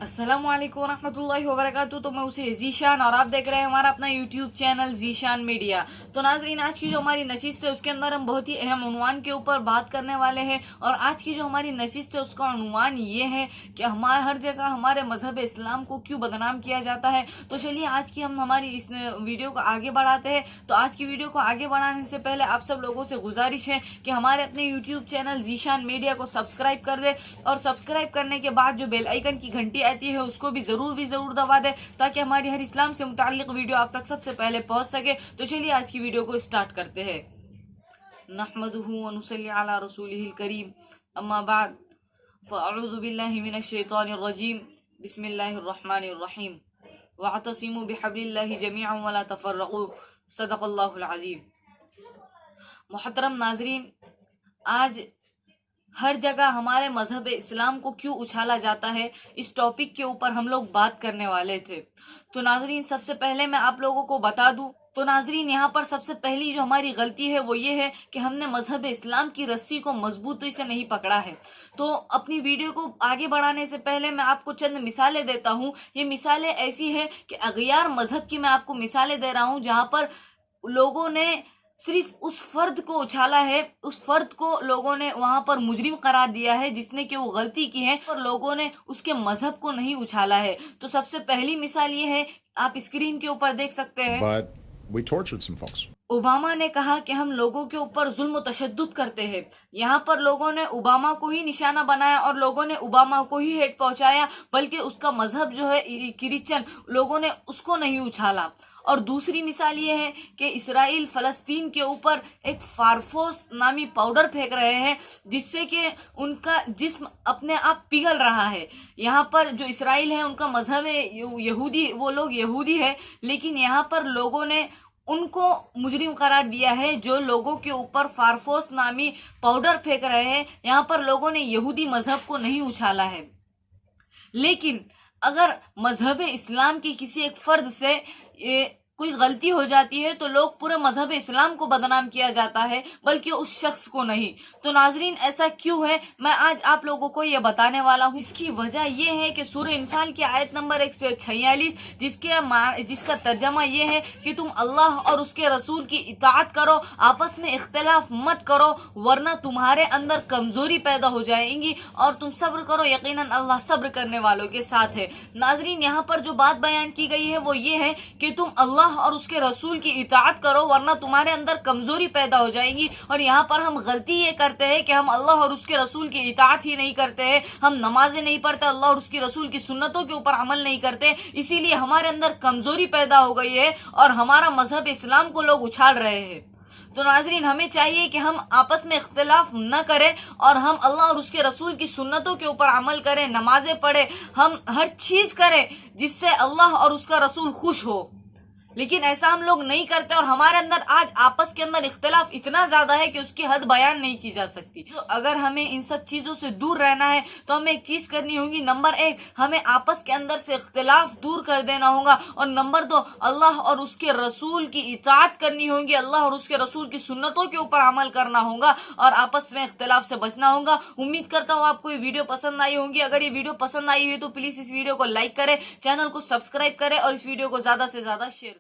अस्सलामुअलैकुम वरहमतुल्लाहि वबरकातुहू। तो मैं उसे जीशान और आप देख रहे हैं हमारा अपना यूट्यूब चैनल जीशान मीडिया। तो नाजरीन, आज की जो हमारी नशिस्त है उसके अंदर हम बहुत ही अहम उन्वान के ऊपर बात करने वाले हैं। और आज की जो हमारी नशिस्त है उसका उन्वान ये है कि हमारे हर जगह हमारे मजहब इस्लाम को क्यों बदनाम किया जाता है। तो चलिए आज की हम हमारी इस वीडियो को आगे बढ़ाते हैं। तो आज की वीडियो को आगे बढ़ाने से पहले आप सब लोगों से गुजारिश है कि हमारे अपने यूट्यूब चैनल जीशान मीडिया को सब्सक्राइब कर दे, और सब्सक्राइब करने के बाद जो बेल आइकन की घंटी आती है उसको भी जरूर दबा दे, ताकि हमारी हर इस्लाम से मुताल्लिक वीडियो आप तक सबसे पहले पहुंच सके। तो चलिए आज की वीडियो को स्टार्ट करते हैं। नहमदुहु व नुसल्ली अला रसूलिहिल करीम, अम्मा बाद, फअऊज़ु बिल्लाहि मिनश शैतानिर रजीम, बिस्मिल्लाहिर रहमानिर रहीम, वअतसिमु बिहब्लिल्लाहि जमीअन वला तफर्रक़ू, सदक़ल्लाहुल अज़ीम। मोहतरम नाजरीन, आज हर जगह हमारे मजहब इस्लाम को क्यों उछाला जाता है, इस टॉपिक के ऊपर हम लोग बात करने वाले थे। तो नाजरीन, सबसे पहले मैं आप लोगों को बता दूं, तो नाजरीन यहाँ पर सबसे पहली जो हमारी गलती है वो ये है कि हमने मजहब इस्लाम की रस्सी को मजबूती से नहीं पकड़ा है। तो अपनी वीडियो को आगे बढ़ाने से पहले मैं आपको चंद मिसालें देता हूँ। ये मिसालें ऐसी है कि अगयार मजहब की मैं आपको मिसालें दे रहा हूँ, जहाँ पर लोगों ने सिर्फ उस फर्द को उछाला है, उस फर्द को लोगों ने वहां पर मुजरिम करार दिया है जिसने कि वो गलती की है, और लोगों ने उसके मजहब को नहीं उछाला है। तो सबसे पहली मिसाल ये है, आप स्क्रीन के ऊपर देख सकते हैं। But we tortured some folks. Obama ने कहा कि हम लोगों के ऊपर जुल्म तशद्दुद करते हैं। यहाँ पर लोगों ने ओबामा को ही निशाना बनाया और लोगों ने ओबामा को ही हेट पहुंचाया, बल्कि उसका मजहब जो है क्रिश्चियन, लोगों ने उसको नहीं उछाला। और दूसरी मिसाल ये है कि इसराइल फलस्तीन के ऊपर एक फारफोस नामी पाउडर फेंक रहे हैं, जिससे कि उनका जिस्म अपने आप पिघल रहा है। यहाँ पर जो इसराइल है उनका मजहब है यहूदी, वो लोग यहूदी है, लेकिन यहाँ पर लोगों ने उनको मुजरिम करार दिया है जो लोगों के ऊपर फारफोस नामी पाउडर फेंक रहे हैं। यहाँ पर लोगों ने यहूदी मजहब को नहीं उछाला है। लेकिन अगर मजहब इस्लाम के किसी एक फर्द से कोई गलती हो जाती है तो लोग पूरे मजहब इस्लाम को बदनाम किया जाता है, बल्कि उस शख्स को नहीं। तो नाजरीन, ऐसा क्यों है, मैं आज आप लोगों को ये बताने वाला हूँ। इसकी वजह ये है कि सूरह इनफाल की आयत नंबर 146, जिसका तर्जमा ये है कि तुम अल्लाह और उसके रसूल की इताअत करो, आपस में इख्तिलाफ मत करो, वरना तुम्हारे अंदर कमजोरी पैदा हो जाएंगी, और तुम सब्र करो, यकीनन अल्लाह सब्र करने वालों के साथ है। नाजरीन, यहाँ पर जो बात बयान की गई है वो ये है कि तुम अल्लाह और उसके रसूल की इताअत करो, वरना तुम्हारे अंदर कमजोरी पैदा हो जाएगी। और यहाँ पर हम गलती ये करते हैं कि हम अल्लाह और उसके रसूल की इताअत ही नहीं करते हैं, हम नमाजें नहीं पढ़ते, अल्लाह और उसके रसूल की सुन्नतों के ऊपर अमल नहीं करते, इसीलिए हमारे अंदर कमजोरी पैदा हो गई है और हमारा मजहब इस्लाम को लोग उछाल रहे हैं। तो नाजरीन, हमें चाहिए कि हम आपस में इख्तिलाफ न करें और हम अल्लाह और उसके रसूल की सुन्नतों के ऊपर अमल करें, नमाजें पढ़ें, हम हर चीज करें जिससे अल्लाह और उसका रसूल खुश हो। लेकिन ऐसा हम लोग नहीं करते, और हमारे अंदर आज आपस के अंदर इख्तिलाफ इतना ज्यादा है कि उसकी हद बयान नहीं की जा सकती। तो अगर हमें इन सब चीजों से दूर रहना है तो हमें एक चीज करनी होगी। नंबर 1, हमें आपस के अंदर से इख्तिलाफ दूर कर देना होगा, और नंबर 2, अल्लाह और उसके रसूल की इताअत करनी होगी, अल्लाह और उसके रसूल की सुन्नतों के ऊपर अमल करना होगा, और आपस में इख्तिलाफ से बचना होगा। उम्मीद करता हूँ आपको ये वीडियो पसंद आई होगी। अगर ये वीडियो पसंद आई हुई तो प्लीज इस वीडियो को लाइक करें, चैनल को सब्सक्राइब करें और इस वीडियो को ज्यादा से ज्यादा शेयर